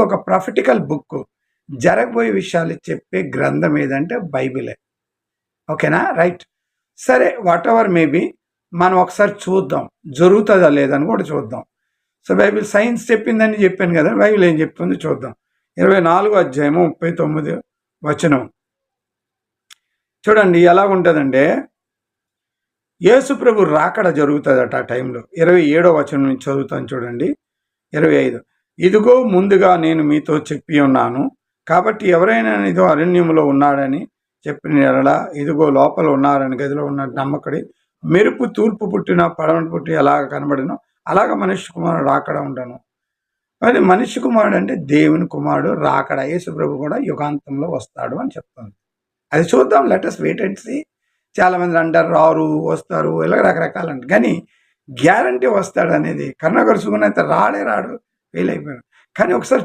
ఒక prophetical book. జరగబోయే విషయాలు చెప్పే గ్రంథం ఏదంటే బైబిలే. ఓకేనా? రైట్. సరే, వాటెవర్ మేబీ మనం ఒకసారి చూద్దాం. జరుగుతుందా లేదని కూడా చూద్దాం. సో బైబిల్ సైన్స్ చెప్పిందని చెప్పాను కదా, బైబిల్ ఏం చెప్తుందో చూద్దాం. 24 అధ్యాయము 39 వచనం చూడండి. ఎలా ఉంటుందంటే, యేసు ప్రభు రాకడ జరుగుతుందట ఆ టైంలో. 27వ వచనం నుంచి చదువుతాను చూడండి. 25. ఇదిగో ముందుగా నేను మీతో చెప్పి ఉన్నాను, కాబట్టి ఎవరైనా ఇదో అరణ్యంలో ఉన్నాడని చెప్పిన ఎడల ఇదిగో లోపల ఉన్నారని గదిలో ఉన్న నమ్మకడి. మెరుపు తూర్పు పుట్టిన పడమట పుట్టి ఎలాగ కనబడినో అలాగ మనిషి కుమారుడు రాకడ ఉండను. మరి మనిషి కుమారుడు అంటే దేవుని కుమారుడు రాకడ. యేసు ప్రభు కూడా యుగాంతంలో వస్తాడు అని చెప్తుంది. అది చూద్దాం. Let us wait and see. చాలా మంది అంటారు రారు, వస్తారు, ఇలా రకరకాలు అంటారు. కానీ గ్యారంటీ వస్తాడు అనేది కరుణాకర్ సుగుణ అయితే రాడు, ఫెయిల్ అయిపోయాడు. కానీ ఒకసారి